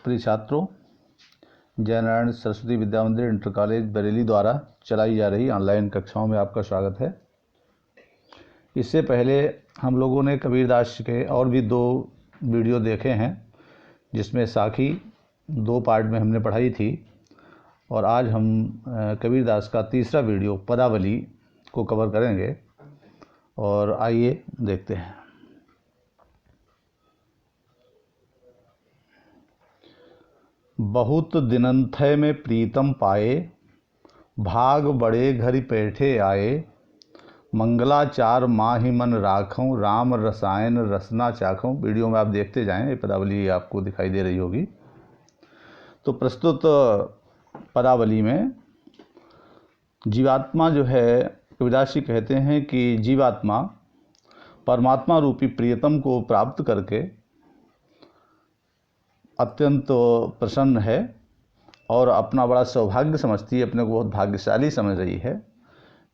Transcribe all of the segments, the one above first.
प्रिय छात्रों, जय नारायण सरस्वती विद्या मंदिर इंटर कॉलेज बरेली द्वारा चलाई जा रही ऑनलाइन कक्षाओं में आपका स्वागत है। इससे पहले हम लोगों ने कबीरदास के और भी 2 वीडियो देखे हैं, जिसमें साखी 2 पार्ट में हमने पढ़ाई थी, और आज हम कबीरदास का तीसरा वीडियो पदावली को कवर करेंगे। और आइए देखते हैं। बहुत दिनंथय में प्रीतम पाए, भाग बड़े घरि पैठे आए। मंगलाचार माहि मन राखों, राम रसायन रसना चाखों। वीडियो में आप देखते जाएं, ये पदावली आपको दिखाई दे रही होगी। तो प्रस्तुत पदावली में जीवात्मा जो है, कबीरदास जी कहते हैं कि जीवात्मा परमात्मा रूपी प्रियतम को प्राप्त करके अत्यंत प्रसन्न है और अपना बड़ा सौभाग्य समझती है, अपने को बहुत भाग्यशाली समझ रही है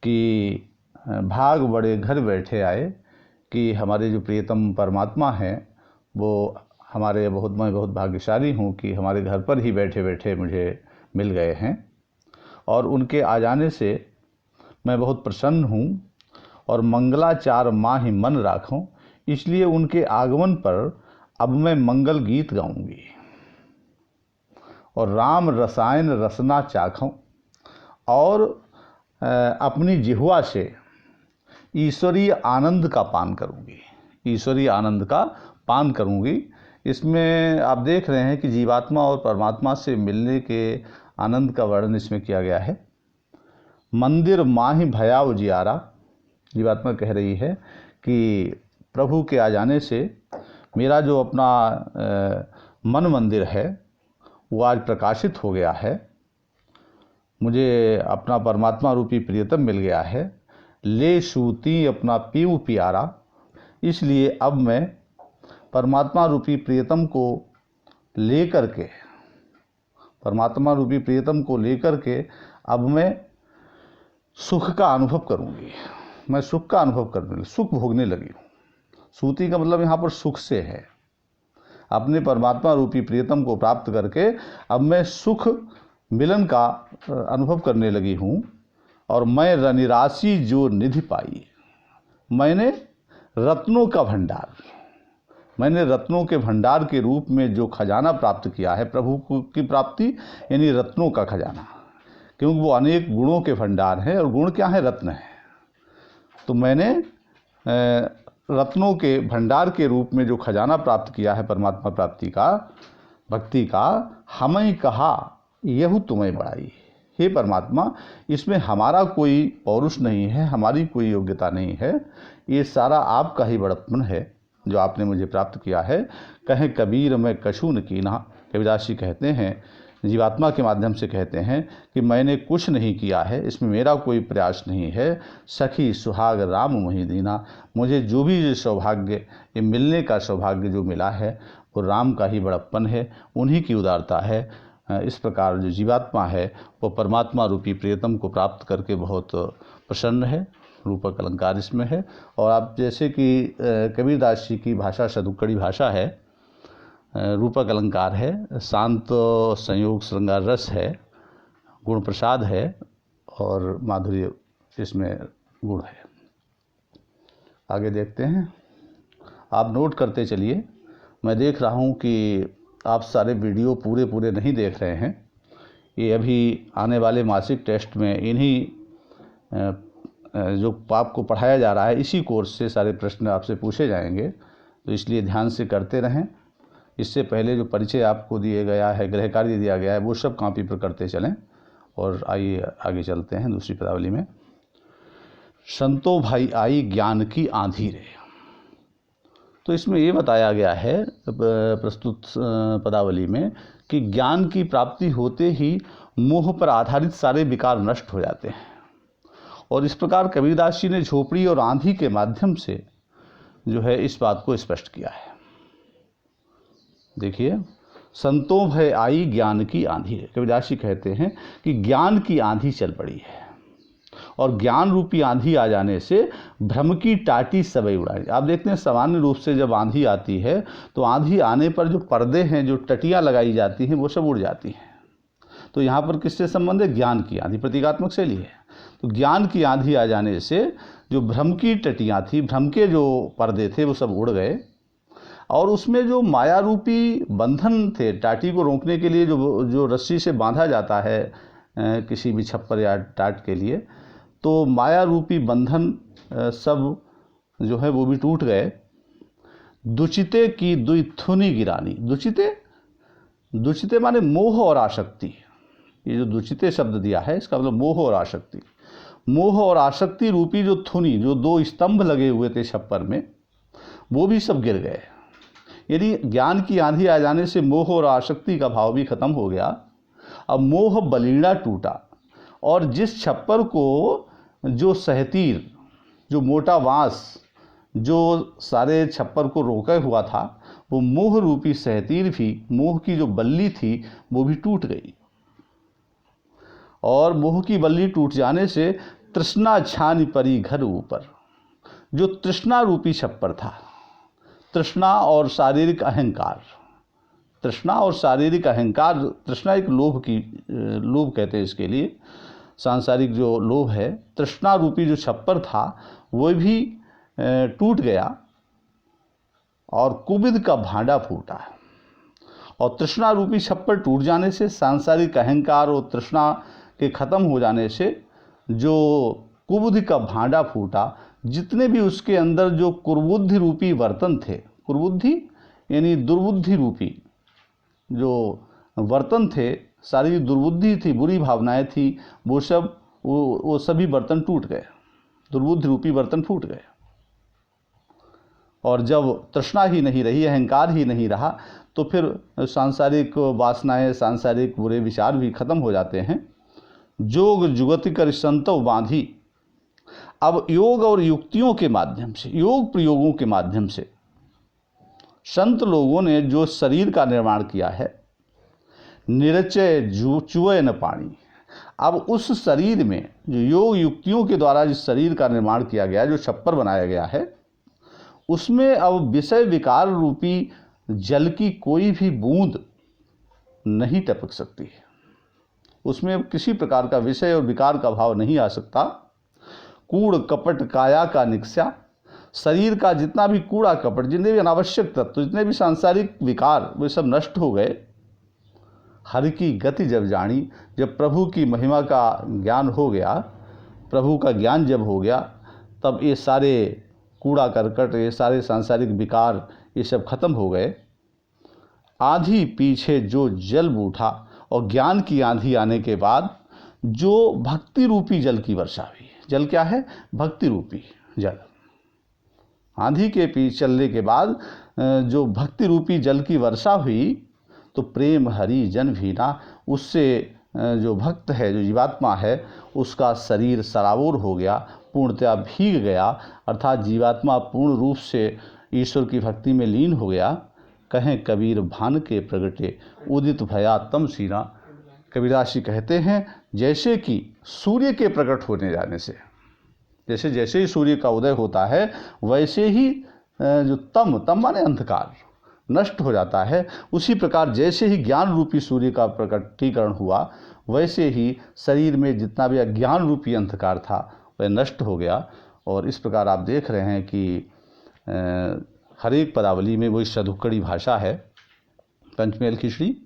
कि भाग बड़े घर बैठे आए, कि हमारे जो प्रियतम परमात्मा हैं वो हमारे मैं बहुत भाग्यशाली हूँ कि हमारे घर पर ही बैठे बैठे मुझे मिल गए हैं, और उनके आ जाने से मैं बहुत प्रसन्न हूँ। और मंगलाचार माहि मन राखूं, इसलिए उनके आगमन पर अब मैं मंगल गीत गाऊंगी। और राम रसायन रसना चाखूं, और अपनी जिह्वा से ईश्वरीय आनंद का पान करूंगी, ईश्वरीय आनंद का पान करूंगी। इसमें आप देख रहे हैं कि जीवात्मा और परमात्मा से मिलने के आनंद का वर्णन इसमें किया गया है। मंदिर माहि भया उजियारा, जीवात्मा कह रही है कि प्रभु के आ जाने से मेरा जो अपना मन मंदिर है वो आज प्रकाशित हो गया है, मुझे अपना परमात्मा रूपी प्रियतम मिल गया है। ले सूती अपना पीऊ प्यारा, इसलिए अब मैं परमात्मा रूपी प्रियतम को लेकर के, परमात्मा रूपी प्रियतम को लेकर के अब मैं सुख का अनुभव करूंगी। मैं सुख का अनुभव करने, सुख भोगने लगी हूँ। सूती का मतलब यहाँ पर सुख से है। अपने परमात्मा रूपी प्रियतम को प्राप्त करके अब मैं सुख मिलन का अनुभव करने लगी हूँ। और मैं रनिराशि जो निधि पाई, मैंने रत्नों का भंडार, मैंने रत्नों के भंडार के रूप में जो खजाना प्राप्त किया है, प्रभु की प्राप्ति यानी रत्नों का खजाना, क्योंकि वो अनेक गुणों के भंडार हैं, और गुण क्या है? रत्न है। तो मैंने रत्नों के भंडार के रूप में जो खजाना प्राप्त किया है परमात्मा प्राप्ति का, भक्ति का, हमें कहा यहू तुम्हें बढ़ाई। हे परमात्मा, इसमें हमारा कोई पौरुष नहीं है, हमारी कोई योग्यता नहीं है, ये सारा आपका ही बड़प्पन है जो आपने मुझे प्राप्त किया है। कहें कबीर मैं कछु न कीना, कबीरदास जी कहते हैं, जीवात्मा के माध्यम से कहते हैं कि मैंने कुछ नहीं किया है, इसमें मेरा कोई प्रयास नहीं है। सखी सुहाग राम मोहि दीना, मुझे जो भी सौभाग्य, ये मिलने का सौभाग्य जो मिला है वो राम का ही बड़प्पन है, उन्हीं की उदारता है। इस प्रकार जो जीवात्मा है वो परमात्मा रूपी प्रियतम को प्राप्त करके बहुत प्रसन्न है। रूपक अलंकार इसमें है। और आप जैसे कि कबीरदास जी की भाषा सदुक्कड़ी भाषा है, रूपक अलंकार है, शांत संयोग श्रृंगार रस है, गुण प्रसाद है, और माधुर्य इसमें गुण है। आगे देखते हैं। आप नोट करते चलिए। मैं देख रहा हूँ कि आप सारे वीडियो पूरे नहीं देख रहे हैं। ये अभी आने वाले मासिक टेस्ट में इन्हीं जो आपको पढ़ाया जा रहा है, इसी कोर्स से सारे प्रश्न आपसे पूछे जाएंगे, तो इसलिए ध्यान से करते रहें। इससे पहले जो परिचय आपको दिया गया है, गृह कार्य दिया गया है, वो सब कॉपी पर करते चलें। और आइए आगे चलते हैं दूसरी पदावली में। संतो भाई आई ज्ञान की आंधी रे, तो इसमें ये बताया गया है प्रस्तुत पदावली में कि ज्ञान की प्राप्ति होते ही मोह पर आधारित सारे विकार नष्ट हो जाते हैं। और इस प्रकार कबीरदास जी ने झोपड़ी और आंधी के माध्यम से जो है इस बात को स्पष्ट किया है। देखिए, संतों भय आई ज्ञान की आंधी है। कबीरदास जी कहते हैं कि ज्ञान की आंधी चल पड़ी है, और ज्ञान रूपी आंधी आ जाने से भ्रम की टाटी सबई उड़ाई। आप देखते हैं सामान्य रूप से जब आंधी आती है तो आंधी आने पर जो पर्दे हैं, जो टटियाँ लगाई जाती हैं, वो सब उड़ जाती हैं। तो यहाँ पर किससे संबंध है? ज्ञान की आंधी, प्रतीकात्मक शैली है। तो ज्ञान की आंधी आ जाने से जो भ्रम की टटियाँ थी, भ्रम के जो पर्दे थे, वो सब उड़ गए और उसमें जो माया रूपी बंधन थे, टाटी को रोकने के लिए जो रस्सी से बांधा जाता है किसी भी छप्पर या टाट के लिए, तो माया रूपी बंधन सब जो है वो भी टूट गए। दुचिते की दुईथुनी गिरानी। दुचिते माने मोह और आसक्ति। ये जो दुचिते शब्द दिया है इसका मतलब मोह और आसक्ति। मोह और आसक्ति रूपी जो थुनी, जो दो स्तंभ लगे हुए थे छप्पर में, वो भी सब गिर गए। यदि ज्ञान की आंधी आ जाने से मोह और आसक्ति का भाव भी खत्म हो गया। अब मोह बलीड़ा टूटा और जिस छप्पर को जो सहतीर, जो मोटा बांस जो सारे छप्पर को रोके हुआ था, वो मोह रूपी सहतीर भी, मोह की जो बल्ली थी वो भी टूट गई। और मोह की बल्ली टूट जाने से तृष्णा छानी परी घर ऊपर। जो तृष्णा रूपी छप्पर था, तृष्णा और शारीरिक अहंकार, तृष्णा और शारीरिक अहंकार, तृष्णा एक लोभ कहते हैं इसके लिए, सांसारिक जो लोभ है, तृष्णा रूपी जो छप्पर था वो भी टूट गया और कुबिद का भांडा फूटा। और तृष्णा रूपी छप्पर टूट जाने से, सांसारिक अहंकार और तृष्णा के खत्म हो जाने से जो कुबुद्धि का भांडा फूटा, जितने भी उसके अंदर जो कुर्बुद्धि रूपी बर्तन थे, कुर्बुद्धि यानी दुर्बुद्धि रूपी जो बर्तन थे, सारी दुर्बुद्धि थी, बुरी भावनाएं थी, वो सभी बर्तन टूट गए, दुर्बुद्धि रूपी बर्तन फूट गए। और जब तृष्णा ही नहीं रही, अहंकार ही नहीं रहा, तो फिर सांसारिक वासनाएं, सांसारिक बुरे विचार भी खत्म हो जाते हैं। जोग जुगति कर संतव बांधी। अब योग और युक्तियों के माध्यम से, योग प्रयोगों के माध्यम से संत लोगों ने जो शरीर का निर्माण किया है, निरचय चुए न पानी। अब उस शरीर में जो योग युक्तियों के द्वारा जिस शरीर का निर्माण किया गया, जो छप्पर बनाया गया है, उसमें अब विषय विकार रूपी जल की कोई भी बूंद नहीं टपक सकती है। उसमें अब किसी प्रकार का विषय और विकार का भाव नहीं आ सकता। कूड़ कपट काया का निक्ष्या। शरीर का जितना भी कूड़ा कपट, जितने भी अनावश्यक तत्व, जितने भी सांसारिक विकार, वे सब नष्ट हो गए। हरि की गति जब जानी, जब प्रभु की महिमा का ज्ञान हो गया, प्रभु का ज्ञान जब हो गया, तब ये सारे कूड़ा करकट, ये सारे सांसारिक विकार, ये सब खत्म हो गए। आंधी पीछे जो जल उठा, और ज्ञान की आंधी आने के बाद जो भक्ति रूपी जल की वर्षा हुई। जल क्या है? भक्ति रूपी जल। आंधी के पीछे चलने के बाद जो भक्ति रूपी जल की वर्षा हुई, तो प्रेम हरि जन भीना, उससे जो भक्त है, जो जीवात्मा है, उसका शरीर सराबोर हो गया, पूर्णतया भीग गया, अर्थात जीवात्मा पूर्ण रूप से ईश्वर की भक्ति में लीन हो गया। कहें कबीर भान के प्रगटे, उदित भया तम सीना। कबीरदास जी कहते हैं, जैसे कि सूर्य के प्रकट होने जाने से, जैसे जैसे ही सूर्य का उदय होता है, वैसे ही जो तम माने अंधकार नष्ट हो जाता है। उसी प्रकार जैसे ही ज्ञान रूपी सूर्य का प्रकटीकरण हुआ, वैसे ही शरीर में जितना भी अज्ञान रूपी अंधकार था वह नष्ट हो गया। और इस प्रकार आप देख रहे हैं कि हर एक पदावली में वही सधुक्कड़ी भाषा है। पंचमेल खिचड़ी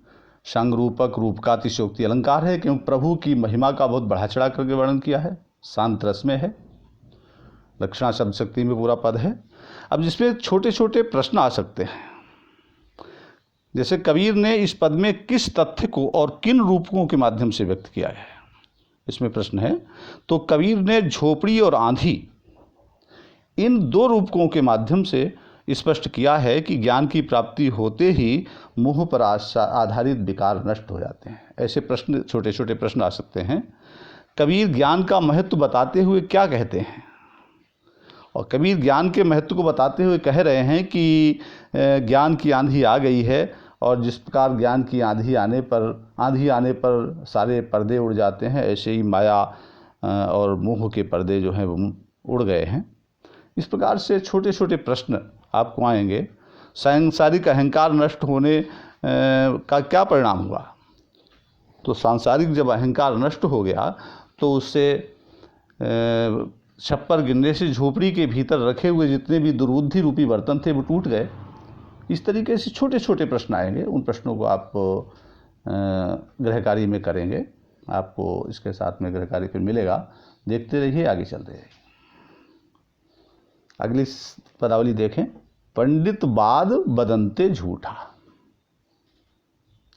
संग रूपक रूप का अतिशयोक्ति अलंकार है, क्योंकि प्रभु की महिमा का बहुत बढ़ा चढ़ा करके वर्णन किया है। शांत रस में है, लक्षणा शब्द शक्ति में पूरा पद है। अब जिसमें छोटे छोटे प्रश्न आ सकते हैं, जैसे कबीर ने इस पद में किस तथ्य को और किन रूपकों के माध्यम से व्यक्त किया है, इसमें प्रश्न है। तो कबीर ने झोपड़ी और आंधी, इन दो रूपकों के माध्यम से स्पष्ट किया है कि ज्ञान की प्राप्ति होते ही मोह पर आधारित विकार नष्ट हो जाते हैं। ऐसे प्रश्न, छोटे छोटे प्रश्न आ सकते हैं। कबीर ज्ञान का महत्व बताते हुए क्या कहते हैं? और कबीर ज्ञान के महत्व को बताते हुए कह रहे हैं कि ज्ञान की आंधी आ गई है, और जिस प्रकार ज्ञान की आंधी आने पर सारे पर्दे उड़ जाते हैं, ऐसे ही माया और मोह के पर्दे जो हैं वो उड़ गए हैं। इस प्रकार से छोटे छोटे प्रश्न आपको आएंगे। सांसारिक अहंकार नष्ट होने का क्या परिणाम हुआ? तो सांसारिक जब अहंकार नष्ट हो गया तो उससे छप्पर गिरने से झोपड़ी के भीतर रखे हुए जितने भी दुर्बुद्धि रूपी बर्तन थे वो टूट गए। इस तरीके से छोटे छोटे प्रश्न आएंगे। उन प्रश्नों को आप गृह कार्य में करेंगे। आपको इसके साथ में गृह कार्य फिर मिलेगा। देखते रहिए, आगे चलते रहिए। अगली पदावली देखें। पंडित बाद बदनते झूठा।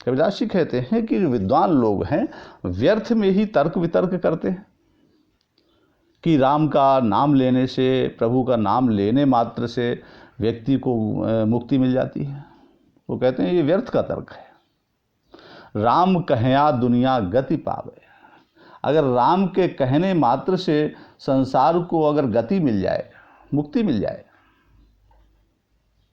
कबीरदास जी कहते हैं कि जो विद्वान लोग हैं व्यर्थ में ही तर्क वितर्क करते हैं कि राम का नाम लेने से, प्रभु का नाम लेने मात्र से व्यक्ति को मुक्ति मिल जाती है। वो कहते हैं ये व्यर्थ का तर्क है। राम कहया दुनिया गति पावे। अगर राम के कहने मात्र से संसार को अगर गति मिल जाए, मुक्ति मिल जाए,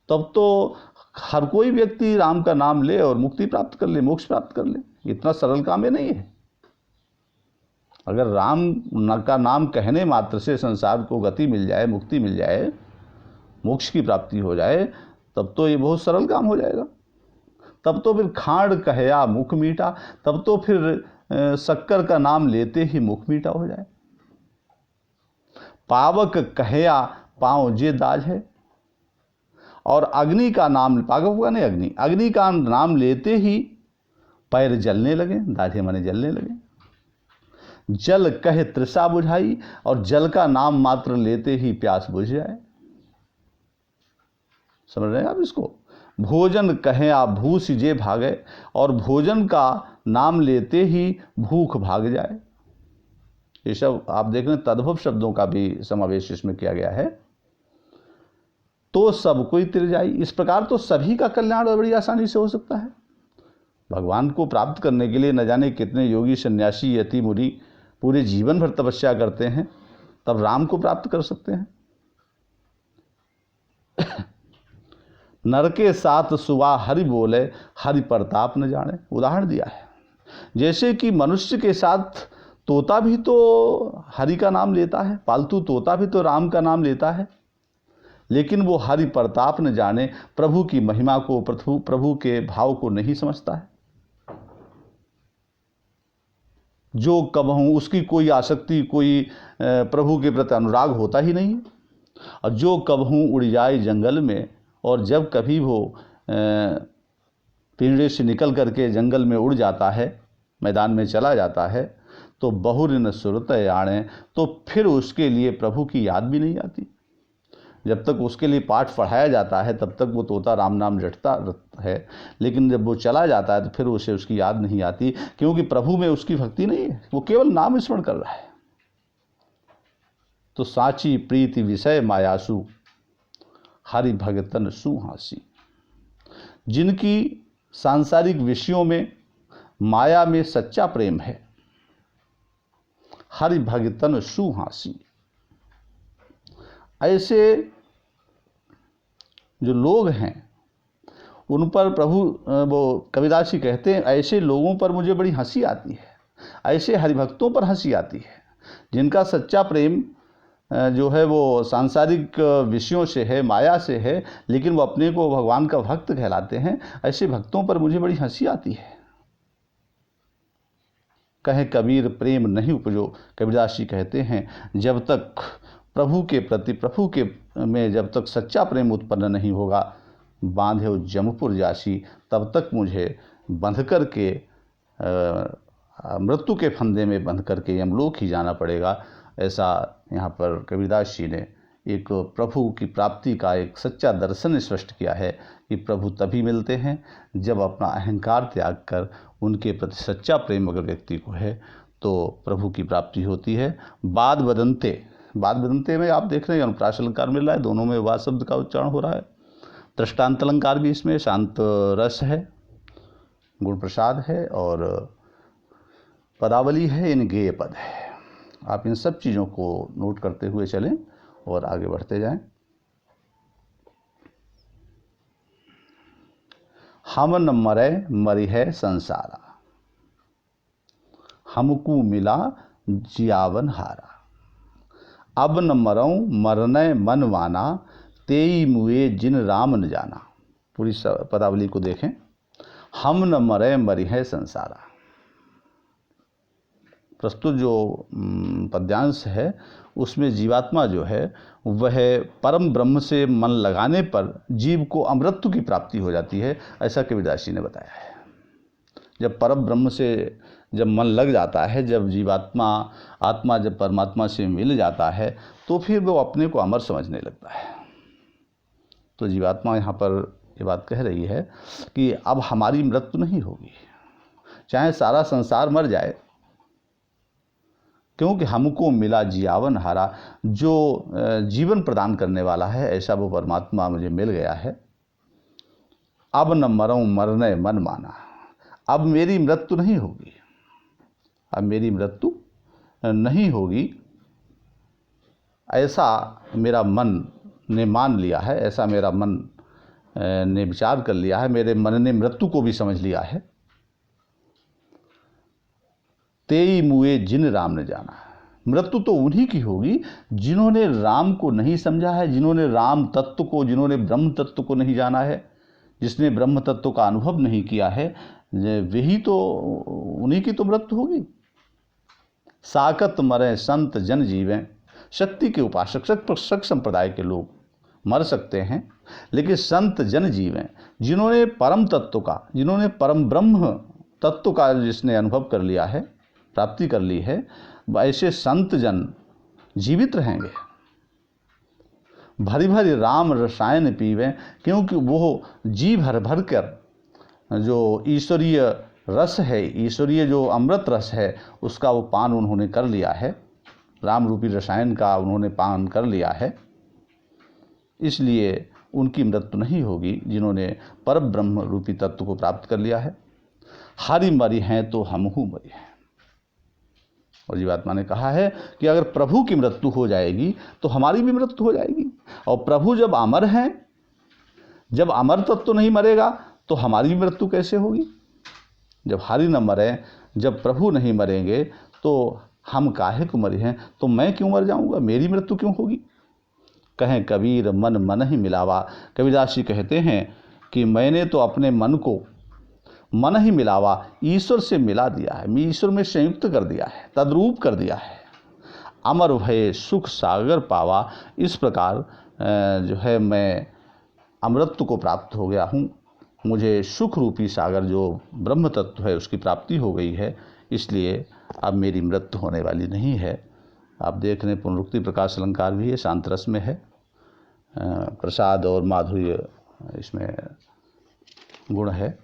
तब तो हर कोई व्यक्ति राम का नाम ले और मुक्ति प्राप्त कर ले, मोक्ष प्राप्त कर ले। इतना सरल काम ये नहीं है। अगर राम का नाम कहने मात्र से संसार को गति मिल जाए, मुक्ति मिल जाए, मोक्ष की प्राप्ति हो जाए, तब तो ये बहुत सरल काम हो जाएगा। तब तो फिर खांड कहया मुख मीठा, तब तो फिर शक्कर का नाम लेते ही मुख मीठा हो जाए। पावक कहया पाँव जे दाज है। और अग्नि का नाम, पावक का नहीं अग्नि, अग्नि का नाम लेते ही पैर जलने लगे, दाढ़े माने जलने लगे। जल कहे तृषा बुझाई, और जल का नाम मात्र लेते ही प्यास बुझ जाए। समझ रहे हैं आप इसको? भोजन कहे आप भूस जे भागे, और भोजन का नाम लेते ही भूख भाग जाए। ये सब आप देख रहे हैं, तद्भव शब्दों का भी समावेश इसमें किया गया है। तो सब कोई तिर जाई। इस प्रकार तो सभी का कल्याण बड़ी आसानी से हो सकता है। भगवान को प्राप्त करने के लिए न जाने कितने योगी, सन्यासी, यति, मुनि पूरे जीवन भर तपस्या करते हैं, तब राम को प्राप्त कर सकते हैं। नर के साथ सुवा हरि बोले, हरि प्रताप न जाने। उदाहरण दिया है, जैसे कि मनुष्य के साथ तोता भी तो हरि का नाम लेता है, पालतू तोता भी तो राम का नाम लेता है, लेकिन वो हरि प्रताप न जाने, प्रभु की महिमा को, प्रभु के भाव को नहीं समझता है। जो कबहू उसकी कोई आसक्ति, कोई प्रभु के प्रति अनुराग होता ही नहीं है। और जो कबहू उड़ जाए जंगल में, और जब कभी वो पिंजरे से निकल करके जंगल में उड़ जाता है, मैदान में चला जाता है, तो बहुर न सुरत आणे, तो फिर उसके लिए प्रभु की याद भी नहीं आती। जब तक उसके लिए पाठ पढ़ाया जाता है तब तक वो तोता राम नाम रटता है, लेकिन जब वो चला जाता है तो फिर उसे उसकी याद नहीं आती, क्योंकि प्रभु में उसकी भक्ति नहीं है, वो केवल नाम स्मरण कर रहा है। तो साची प्रीति विषय मायासु, हरि भगतन सुहासी। जिनकी सांसारिक विषयों में, माया में सच्चा प्रेम है, हरि भगतन सुहासी। ऐसे जो लोग हैं उन पर प्रभु, वो कबीरदास जी कहते हैं, ऐसे लोगों पर मुझे बड़ी हंसी आती है, ऐसे हरिभक्तों पर हंसी आती है, जिनका सच्चा प्रेम जो है वो सांसारिक विषयों से है, माया से है, लेकिन वो अपने को भगवान का भक्त कहलाते हैं। ऐसे भक्तों पर मुझे बड़ी हंसी आती है। कहे कबीर प्रेम नहीं उपजो। कबीरदास जी कहते हैं, जब तक प्रभु के प्रति, प्रभु के में जब तक सच्चा प्रेम उत्पन्न नहीं होगा, बांधे हो जमपुर जासी, तब तक मुझे बंध कर के मृत्यु के फंदे में बंध करके यमलोक ही जाना पड़ेगा। ऐसा यहाँ पर कबीरदास जी ने एक प्रभु की प्राप्ति का एक सच्चा दर्शन स्पष्ट किया है कि प्रभु तभी मिलते हैं जब अपना अहंकार त्याग कर उनके प्रति सच्चा प्रेम अगर व्यक्ति को है तो प्रभु की प्राप्ति होती है। बाद बदनते में आप देख रहे हैं अनुप्रास अलंकार मिल रहा है, दोनों में वाद शब्द का उच्चारण हो रहा है। दृष्टांत अलंकार भी इसमें शांत रस है, गुण प्रसाद है, और पदावली है, इन गेय पद है। आप इन सब चीज़ों को नोट करते हुए चलें और आगे बढ़ते जाएं। हम न मरे मरी है संसारा, हमको मिला जियावन हारा। अब न मरऊँ मरने मन माना, तेई मुए जिन राम न जाना। पूरी पदावली को देखें। हम न मरे मरी है संसारा। प्रस्तुत जो पद्यांश है उसमें जीवात्मा जो है वह परम ब्रह्म से मन लगाने पर जीव को अमृतत्व की प्राप्ति हो जाती है, ऐसा कबीरदास जी ने बताया है। जब परम ब्रह्म से जब मन लग जाता है, जब जीवात्मा आत्मा जब परमात्मा से मिल जाता है तो फिर वो अपने को अमर समझने लगता है। तो जीवात्मा यहाँ पर ये बात कह रही है कि अब हमारी मृत्यु नहीं होगी, चाहे सारा संसार मर जाए, क्योंकि हमको मिला जियावन हारा। जो जीवन प्रदान करने वाला है ऐसा वो परमात्मा मुझे मिल गया है। अब न मरऊँ मरने मन माना। अब मेरी मृत्यु नहीं होगी, अब मेरी मृत्यु नहीं होगी, ऐसा मेरा मन ने मान लिया है, ऐसा मेरा मन ने विचार कर लिया है, मेरे मन ने मृत्यु को भी समझ लिया है। तेई मुए जिन राम ने जाना। मृत्यु तो उन्हीं की होगी जिन्होंने राम को नहीं समझा है, जिन्होंने राम तत्व को, जिन्होंने ब्रह्म तत्व को नहीं जाना है, जिसने ब्रह्म तत्व का अनुभव नहीं किया है, वही तो, उन्हीं की तो मृत्यु होगी। साकत मरे संत जन जीवें। शक्ति के उपासक शक संप्रदाय के लोग मर सकते हैं, लेकिन संत जन जीवें, जिन्होंने परम तत्व का, जिन्होंने परम ब्रह्म तत्व का जिसने अनुभव कर लिया है, प्राप्ति कर ली है, ऐसे संत जन जीवित रहेंगे। भरी भरी राम रसायन पीवें, क्योंकि वो जी भर भर कर जो ईश्वरीय रस है, ईश्वरीय जो अमृत रस है, उसका वो पान उन्होंने कर लिया है, राम रूपी रसायन का उन्होंने पान कर लिया है। इसलिए उनकी मृत्यु नहीं होगी जिन्होंने परम ब्रह्म रूपी तत्व को प्राप्त कर लिया है। हरि मरी हैं तो हमहू मरी हैं। और जीवात्मा ने कहा है कि अगर प्रभु की मृत्यु हो जाएगी तो हमारी भी मृत्यु हो जाएगी। और प्रभु जब अमर हैं, जब अमर तत्व नहीं मरेगा तो हमारी भी मृत्यु कैसे होगी। जब हरि न मरे, जब प्रभु नहीं मरेंगे तो हम काहे को मरे हैं, तो मैं क्यों मर जाऊंगा, मेरी मृत्यु क्यों होगी। कहें कबीर मन मन ही मिलावा। कबीरदास जी कहते हैं कि मैंने तो अपने मन को मन ही मिलावा, ईश्वर से मिला दिया है, मैं ईश्वर में संयुक्त कर दिया है, तद्रूप कर दिया है। अमर भय सुख सागर पावा। इस प्रकार जो है मैं अमृत को प्राप्त हो गया हूँ, मुझे सुख रूपी सागर जो ब्रह्म तत्व है उसकी प्राप्ति हो गई है, इसलिए अब मेरी मृत्यु होने वाली नहीं है। आप देख रहे हैं पुनरुक्ति प्रकाश अलंकार भी है, शांत रस में है, प्रसाद और माधुर्य इसमें गुण है।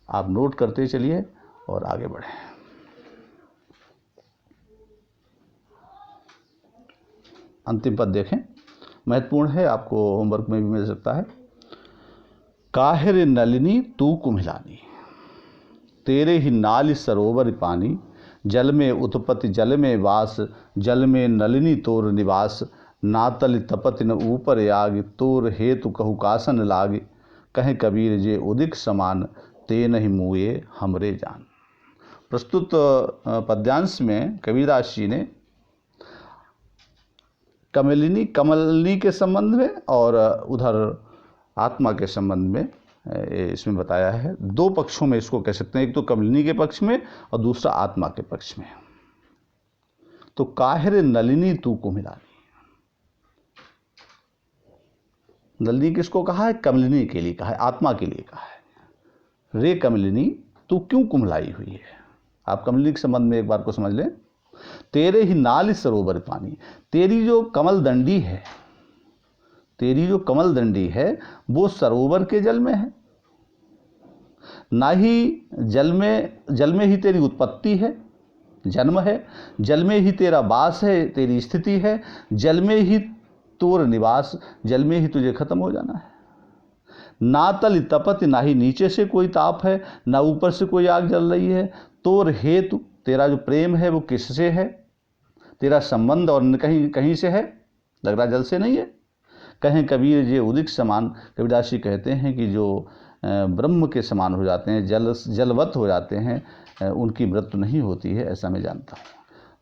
आप नोट करते चलिए और आगे बढ़ें। अंतिम पद देखें, महत्वपूर्ण है, आपको होमवर्क में भी मिल सकता है। काहिर नलिनी तू कुम्हिलानी, तेरे ही नाल सरोवर पानी, जल में उत्पत्ति जल में वास, जल में नलिनी तोर निवास, नातल तपत न ऊपर याग, तोर हेतु कहु कासन लाग, कहे कबीर जे उदिक समान, ते नहीं मुए हमरे जान। प्रस्तुत पद्यांश में कबीरदास जी ने कमलिनी के संबंध में और उधर आत्मा के संबंध में इसमें बताया है। दो पक्षों में इसको कह सकते हैं, एक तो कमलिनी के पक्ष में और दूसरा आत्मा के पक्ष में। तो काहिर नलिनी तू कुम्हिलानी, नलिनी किसको कहा है, कमलिनी के लिए कहा है, आत्मा के लिए कहा है। रे कमलिनी तू क्यों कुम्हलाई हुई है। आप कमलिनी के संबंध में एक बार को समझ लें। तेरे ही नाल सरोवर पानी, तेरी जो कमल दंडी है, तेरी जो कमल दंडी है वो सरोवर के जल में है, ना ही जल में ही तेरी उत्पत्ति है, जन्म है, जल में ही तेरा वास है, तेरी स्थिति है, जल में ही तोर निवास, जल में ही तुझे खत्म हो जाना है। ना तल तपत, ना ही नीचे से कोई ताप है, ना ऊपर से कोई आग जल रही है। तोर हेतु, तेरा जो प्रेम है वो किससे है, तेरा संबंध और कहीं कहीं से है, लग रहा जल से नहीं है। कहें कबीर जे उदिक समान, कबीरदास जी कहते हैं कि जो ब्रह्म के समान हो जाते हैं, जलवत हो जाते हैं, उनकी मृत्यु नहीं होती है, ऐसा मैं जानता हूँ।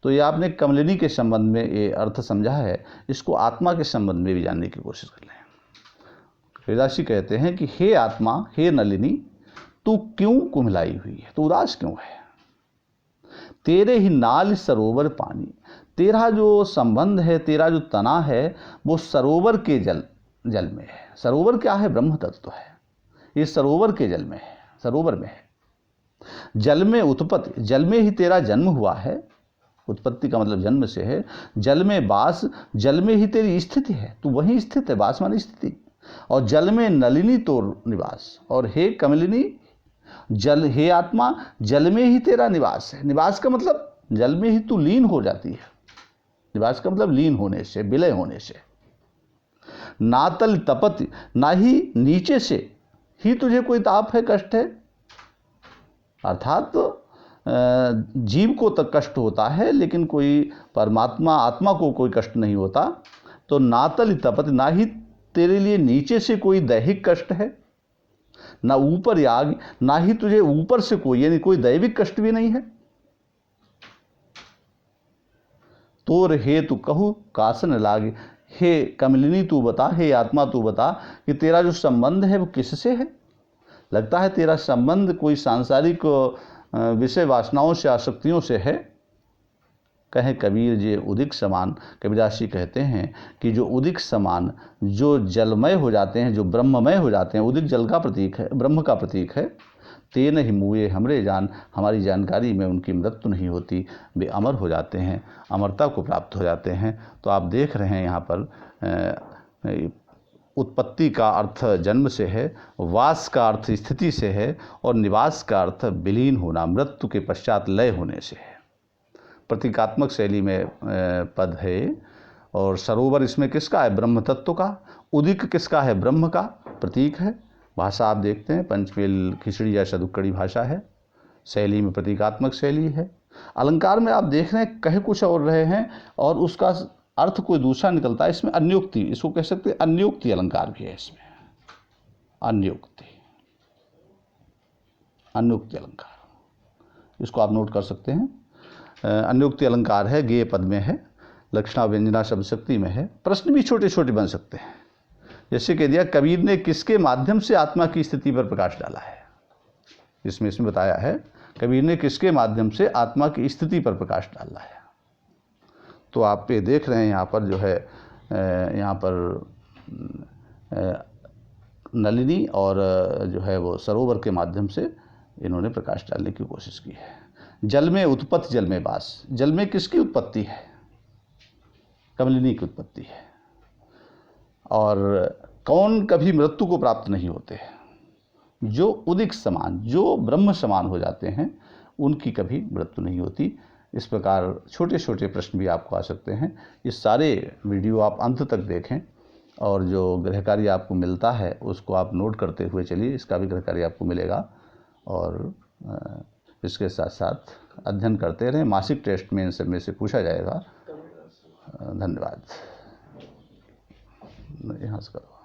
तो ये आपने कमलिनी के संबंध में ये अर्थ समझा है, इसको आत्मा के संबंध में भी जानने की कोशिश कर लें। कबीरदास जी कहते हैं कि हे आत्मा, हे नलिनी, तू क्यों कुम्हलाई हुई है, तू उदास क्यों है। तेरे ही नाल सरोवर पानी, तेरा जो संबंध है, तेरा जो तना है, वो सरोवर के जल में है। सरोवर क्या है? ब्रह्म तत्व है। ये सरोवर के जल में है, सरोवर में है। जल में उत्पत्ति, जल में ही तेरा जन्म हुआ है। उत्पत्ति का मतलब जन्म से है। जल में वास, जल में ही तेरी स्थिति है, तू वहीं स्थित है, वास मानी स्थिति। और जल में नलिनी तो निवास, और हे कमलिनी, जल, हे आत्मा, जल में ही तेरा निवास है। निवास का मतलब जल में ही तू लीन हो जाती है। निवास का मतलब लीन होने से, विलय होने से। नातल तपति, ना ही नीचे से ही तुझे कोई ताप है, कष्ट है। अर्थात जीव को तक कष्ट होता है, लेकिन कोई परमात्मा, आत्मा को कोई कष्ट नहीं होता। तो नातल तपति, ना ही तेरे लिए नीचे से कोई दैहिक कष्ट है, ना ऊपर याग, ना ही तुझे ऊपर से कोई, यानी कोई दैविक कष्ट भी नहीं है। तोर हे तू कहू कासन लागे, हे कमलिनी तू बता, हे आत्मा तू बता कि तेरा जो संबंध है वो किससे है। लगता है तेरा संबंध कोई सांसारिक विषय वासनाओं से, आसक्तियों से है। कहे कबीर जे उदिक समान, कबीरदास जी कहते हैं कि जो उदिक समान, जो जलमय हो जाते हैं, जो ब्रह्ममय हो जाते हैं, उदिक जल का प्रतीक है, ब्रह्म का प्रतीक है। तेन ही मुए हमरे जान, हमारी जानकारी में उनकी मृत्यु नहीं होती, वे अमर हो जाते हैं, अमरता को प्राप्त हो जाते हैं। तो आप देख रहे हैं यहाँ पर उत्पत्ति का अर्थ जन्म से है, वास का अर्थ स्थिति से है, और निवास का अर्थ विलीन होना, मृत्यु के पश्चात लय होने से है। प्रतीकात्मक शैली में पद है। और सरोवर इसमें किसका है? ब्रह्म तत्व का। उदिक किसका है? ब्रह्म का प्रतीक है। भाषा आप देखते हैं पंचमेल खिचड़ी या सदुक्कड़ी भाषा है। शैली में प्रतीकात्मक शैली है। अलंकार में आप देख रहे हैं कह कुछ और रहे हैं और उसका अर्थ कोई दूसरा निकलता है। इसमें अन्योक्ति, इसको कह सकते हैं अन्योक्ति अलंकार भी है इसमें। अन्योक्ति, अन्योक्ति अलंकार, इसको आप नोट कर सकते हैं। अन्योक्ति अलंकार है, गेय पद में है, लक्षणा व्यंजना शब्द शक्ति में है। प्रश्न भी छोटे छोटे बन सकते हैं। जैसे कह दिया कबीर ने किसके माध्यम से आत्मा की स्थिति पर प्रकाश डाला है। इसमें बताया है कबीर ने किसके माध्यम से आत्मा की स्थिति पर प्रकाश डाला है। तो आप ये देख रहे हैं यहाँ पर जो है, यहाँ पर नलिनी और जो है वो सरोवर के माध्यम से इन्होंने प्रकाश डालने की कोशिश की है। जल में उत्पत्ति, जल में वास। जल में किसकी उत्पत्ति है? कमलिनी की उत्पत्ति है। और कौन कभी मृत्यु को प्राप्त नहीं होते? जो उदिक समान, जो ब्रह्म समान हो जाते हैं, उनकी कभी मृत्यु नहीं होती। इस प्रकार छोटे छोटे प्रश्न भी आपको आ सकते हैं। ये सारे वीडियो आप अंत तक देखें और जो गृह कार्य आपको मिलता है उसको आप नोट करते हुए चलिए। इसका भी गृह कार्य आपको मिलेगा और इसके साथ साथ अध्ययन करते रहें। मासिक टेस्ट में इन सब में से पूछा जाएगा। धन्यवाद। यहाँ से करो।